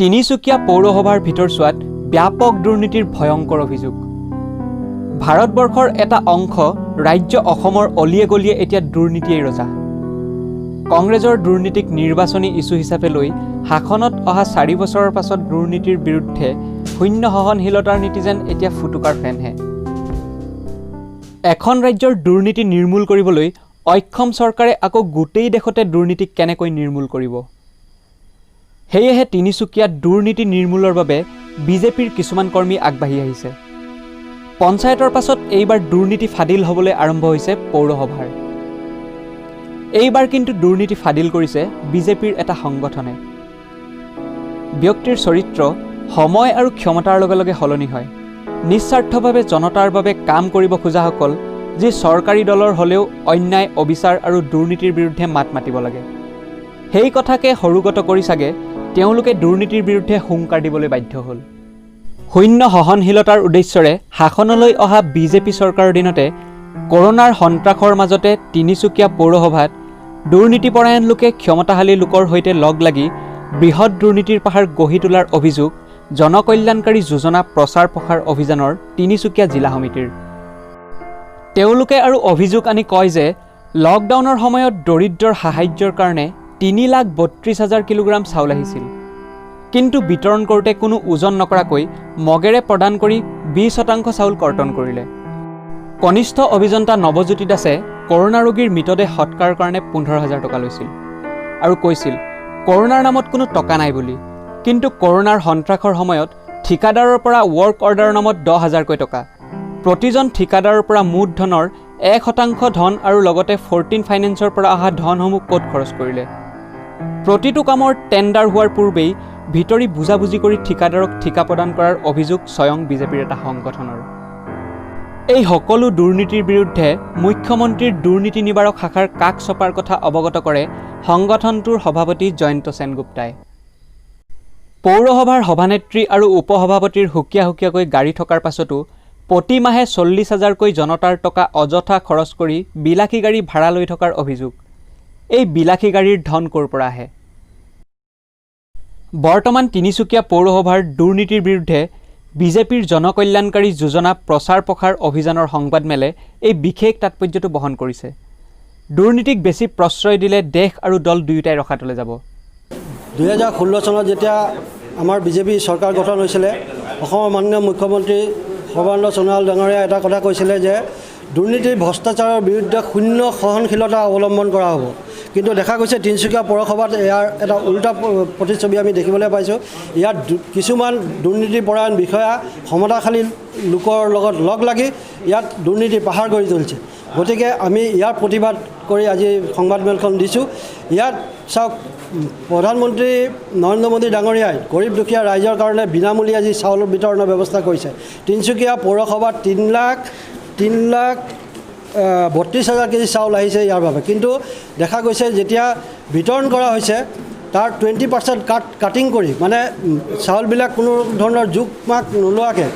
তিনিচুকীয়া পৌৰসভাৰ ভিতৰচোৱাত ব্যাপক দুৰ্নীতিৰ ভয়ংকৰ অভিযোগ। ভাৰতবৰ্ষৰ এটা অংশ ৰাজ্য অসমৰ অলিয়ে গলিয়ে এতিয়া দুৰ্নীতিয়েই ৰজা। কংগ্ৰেছৰ দুৰ্নীতিক নিৰ্বাচনী ইছ্যু হিচাপে লৈ শাসনত অহা 4 বছৰৰ পাছত দুৰ্নীতিৰ বিৰুদ্ধে শূন্য সহনশীলতাৰ নীতি যেন এতিয়া ফুটুকাৰ ফেনহে। এখন ৰাজ্যৰ দুৰ্নীতি নিৰ্মূল কৰিবলৈ অক্ষম চৰকাৰে আকৌ গোটেই দেশতে দুৰ্নীতিক কেনেকৈ নিৰ্মূল কৰিব? সেয়েহে তিনিচুকীয়াত দুৰ্নীতি নিৰ্মূলৰ বাবে বিজেপিৰ কিছুমান কৰ্মী আগবাঢ়ি আহিছে। পঞ্চায়তৰ পাছত এইবাৰ দুৰ্নীতি ফাদিল হ'বলৈ আৰম্ভ হৈছে পৌৰসভাৰ। এইবাৰ কিন্তু দুৰ্নীতি ফাদিল কৰিছে বিজেপিৰ এটা সংগঠনে। ব্যক্তিৰ চৰিত্ৰ সময় আৰু ক্ষমতাৰ লগে লগে সলনি হয়। নিস্বাৰ্থভাৱে জনতাৰ বাবে কাম কৰিব খোজাসকল যি চৰকাৰী দলৰ হ'লেও অন্যায়, অবিচাৰ আৰু দুৰ্নীতিৰ বিৰুদ্ধে মাত মাতিব লাগে। সেই কথাকে সৰুগত কৰি চাগে তেওঁলোকে দুৰ্নীতিৰ বিৰুদ্ধে হুংকাৰ দিবলৈ বাধ্য হ'ল। শূন্য সহনশীলতাৰ উদ্দেশ্যৰে শাসনলৈ অহা বিজেপি চৰকাৰৰ দিনতে কৰোনাৰ সন্ত্ৰাসৰ মাজতে তিনিচুকীয়া পৌৰসভাত দুৰ্নীতিপৰায়ণ লোকে ক্ষমতাশালী লোকৰ সৈতে লগ লাগি বৃহৎ দুৰ্নীতিৰ পাহাৰ গঢ়ি তোলাৰ অভিযোগ জনকল্যাণকাৰী যোজনা প্ৰচাৰ প্ৰসাৰ অভিযানৰ তিনিচুকীয়া জিলা সমিতিৰ। তেওঁলোকে আৰু অভিযোগ আনি কয় যে লকডাউনৰ সময়ত দৰিদ্ৰৰ সাহায্যৰ কাৰণে 3,32,000 কিলোগ্ৰাম চাউল আহিছিল, কিন্তু বিতৰণ কৰোঁতে কোনো ওজন নকৰাকৈ মগেৰে প্ৰদান কৰি 20% চাউল কৰ্তন কৰিলে। কনিষ্ঠ অভিযন্তা নৱজ্যোতি দাসে কৰোনা ৰোগীৰ মৃতদেহ সৎকাৰৰ কাৰণে 15,000 টকা লৈছিল আৰু কৈছিল কৰোনাৰ নামত কোনো টকা নাই বুলি, কিন্তু কৰোনাৰ সন্ত্ৰাসৰ সময়ত ঠিকাদাৰৰ পৰা ৱৰ্ক অৰ্ডাৰৰ নামত 10,000কৈ টকা, প্ৰতিজন ঠিকাদাৰৰ পৰা মুঠ ধনৰ 1% ধন আৰু লগতে 14 ফাইনেন্সৰ পৰা অহা ধনসমূহ ক'ত খৰচ কৰিলে। প্ৰতিটো কামৰ টেণ্ডাৰ হোৱাৰ পূৰ্বেই ভিতৰি বুজাবুজি কৰি ঠিকাদাৰক ঠিকা প্ৰদান কৰাৰ অভিযোগ স্বয়ং বিজেপিৰ এটা সংগঠনৰ। এই সকলো দুৰ্নীতিৰ বিৰুদ্ধে মুখ্যমন্ত্ৰীৰ দুৰ্নীতি নিবাৰক শাখাৰ কাষ চপাৰ কথা অৱগত কৰে সংগঠনটোৰ সভাপতি জয়ন্ত সেনগুপ্তাই। পৌৰসভাৰ সভানেত্ৰী আৰু উপসভাপতিৰ সুকীয়া সুকীয়াকৈ গাড়ী থকাৰ পাছতো প্ৰতি মাহে 40,000কৈ জনতাৰ টকা অযথা খৰচ কৰি বিলাসী গাড়ী ভাড়া লৈ থকাৰ অভিযোগ। এই বিলাসী গাড়ীৰ ধন ক'ৰ পৰা আহে? বৰ্তমান তিনিচুকীয়া পৌৰসভাৰ দুৰ্নীতিৰ বিৰুদ্ধে বিজেপিৰ জনকল্যাণকাৰী যোজনা প্ৰচাৰ প্ৰসাৰ অভিযানৰ সংবাদমেলে এই বিশেষ তাৎপৰ্যটো বহন কৰিছে। দুৰ্নীতিক বেছি প্ৰশ্ৰয় দিলে দেশ আৰু দল দুয়োটাই ৰখাতলৈ যাব। 2016 চনত যেতিয়া আমাৰ বিজেপি চৰকাৰ গঠন হৈছিলে, অসমৰ মাননীয় মুখ্যমন্ত্ৰী সৰ্বানন্দ সোণোৱাল ডাঙৰীয়াই এটা কথা কৈছিলে যে দুৰ্নীতি ভ্ৰষ্টাচাৰৰ বিৰুদ্ধে শূন্য সহনশীলতা অৱলম্বন কৰা হ'ব। কিন্তু দেখা গৈছে তিনিচুকীয়া পৌৰসভাত ইয়াৰ এটা উল্টা প্ৰতিচ্ছবি আমি দেখিবলৈ পাইছোঁ। ইয়াত কিছুমান দুৰ্নীতিপৰায়ণ বিষয়া ক্ষমতাশালী লোকৰ লগত লগ লাগি ইয়াত দুৰ্নীতি পাহাৰ গঢ়ি তুলিছে। গতিকে আমি ইয়াৰ প্ৰতিবাদ কৰি আজি সংবাদমেলখন দিছোঁ। ইয়াত চাওক, প্ৰধানমন্ত্ৰী নৰেন্দ্ৰ মোদী ডাঙৰীয়াই গৰীব দুখীয়া ৰাইজৰ কাৰণে বিনামূলীয়া আজি চাউল বিতৰণৰ ব্যৱস্থা কৰিছে। তিনিচুকীয়া পৌৰসভাত 3,32,000 কেজি চাউল আহিছে ইয়াৰ বাবে, কিন্তু দেখা গৈছে যেতিয়া বিতৰণ কৰা হৈছে তাৰ 20% কাটিং কৰি, মানে চাউলবিলাক কোনো ধৰণৰ জোখ মাখ নোলোৱাকৈ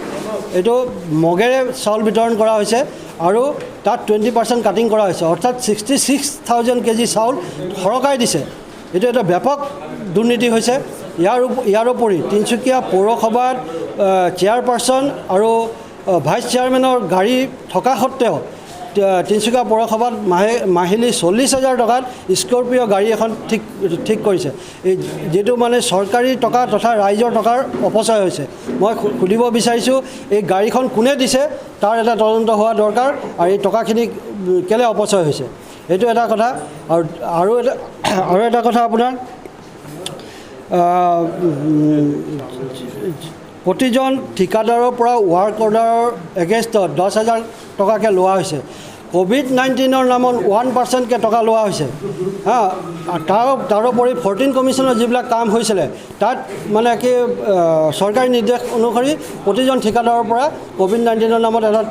এইটো মগেৰে চাউল বিতৰণ কৰা হৈছে আৰু তাত 20% কাটিং কৰা হৈছে, অৰ্থাৎ 66,000 কেজি চাউল সৰকাই দিছে। এইটো এটা ব্যাপক দুৰ্নীতি হৈছে। ইয়াৰ উপৰি তিনিচুকীয়া পৌৰসভাত চেয়াৰপাৰ্চন আৰু ভাইচ চেয়াৰমেনৰ গাড়ী থকা সত্ত্বেও তিনিচুকীয়া পৌৰসভাত মাহিলী 40,000 টকাত স্কৰপিঅ' গাড়ী এখন ঠিক কৰিছে। এই যিটো মানে চৰকাৰী টকা তথা ৰাইজৰ টকাৰ অপচয় হৈছে। মই সুধিব বিচাৰিছোঁ, এই গাড়ীখন কোনে দিছে তাৰ এটা তদন্ত হোৱা দৰকাৰ, আৰু এই টকাখিনি কেলৈ অপচয় হৈছে এইটো এটা কথা। আৰু এটা কথা, আপোনাৰ প্ৰতিজন ঠিকাদাৰৰ পৰা ৱৰ্ক অৰ্ডাৰৰ এগেইনষ্টত 10,000 টকাকৈ লোৱা হৈছে। COVID-19ৰ নামত 1%কৈ টকা লোৱা হৈছে। তাৰোপৰি 14 কমিশ্যনৰ যিবিলাক কাম হৈছিলে তাত মানে কি চৰকাৰী নিৰ্দেশ অনুসৰি প্ৰতিজন ঠিকাদাৰৰ পৰা COVID-19ৰ নামত এটা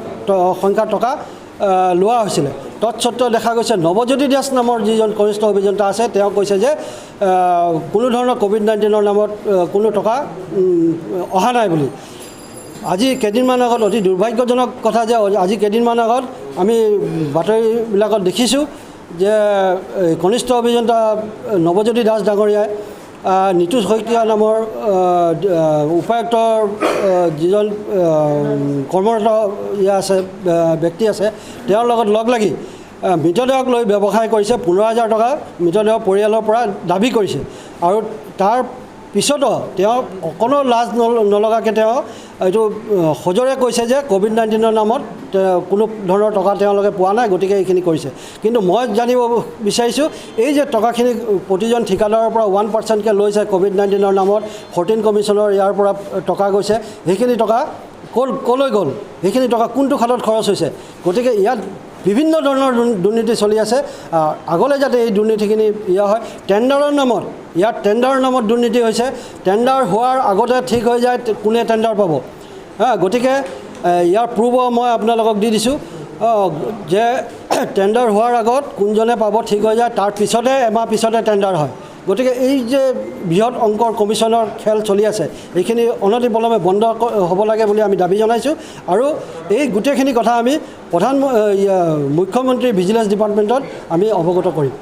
সংখ্যা টকা লোৱা হৈছিলে। তৎসত্ত্বেও দেখা গৈছে নৱজ্যোতি দাস নামৰ যিজন কনিষ্ঠ অভিযন্তা আছে তেওঁ কৈছে যে কোনো ধৰণৰ COVID-19ৰ নামত কোনো টকা অহা নাই বুলি। আজি কেইদিনমান আগত অতি দুৰ্ভাগ্যজনক কথা যে আজি কেইদিনমান আগত আমি বাতৰিবিলাকত দেখিছোঁ যে কনিষ্ঠ অভিযন্তা নৱজ্যোতি দাস ডাঙৰীয়াই নীতু শইকীয়া নামৰ উপায়ুক্তৰ যিজন কৰ্মৰত আছে ব্যক্তি আছে তেওঁৰ লগত লগ লাগি মৃতদেহক লৈ ব্যৱসায় কৰিছে 15,000 টকা মৃতদেহ পৰিয়ালৰ পৰা দাবী কৰিছে আৰু তাৰ পিছতো তেওঁ অকণো লাজ নলগাকৈ তেওঁ এইটো সজোৰে কৈছে যে COVID-19 নামত কোনো ধৰণৰ টকা তেওঁলোকে পোৱা নাই গতিকে এইখিনি কৰিছে কিন্তু মই জানিব বিচাৰিছোঁ এই যে টকাখিনি প্ৰতিজন ঠিকাদাৰৰ পৰা 1%কৈ লৈছে COVID-19 নামত 14 কমিশ্যনৰ ইয়াৰ পৰা টকা গৈছে সেইখিনি টকা ক'লৈ গ'ল সেইখিনি টকা কোনটো খাতত খৰচ হৈছে গতিকে ইয়াত বিভিন্ন ধৰণৰ দুৰ্নীতি চলি আছে আগলৈ যাতে এই দুৰ্নীতিখিনি হয় টেণ্ডাৰৰ নামত ইয়াত টেণ্ডাৰৰ নামত দুৰ্নীতি হৈছে টেণ্ডাৰ হোৱাৰ আগতে ঠিক হৈ যায় কোনে টেণ্ডাৰ পাব গতিকে ইয়াৰ পূৰ্ব মই আপোনালোকক দি দিছোঁ যে টেণ্ডাৰ হোৱাৰ আগত কোনজনে পাব ঠিক হৈ যায় তাৰ পিছতে এমাহ পিছতে টেণ্ডাৰ হয় গতিকে এই যে বৃহৎ অংকৰ কমিশ্যনৰ খেল চলি আছে এইখিনি অনতিপলমে বন্ধ হ'ব লাগে বুলি আমি দাবী জনাইছোঁ আৰু এই গোটেইখিনি কথা আমি মুখ্যমন্ত্ৰী ভিজিলেন্স ডিপাৰ্টমেণ্টত আমি অৱগত কৰিম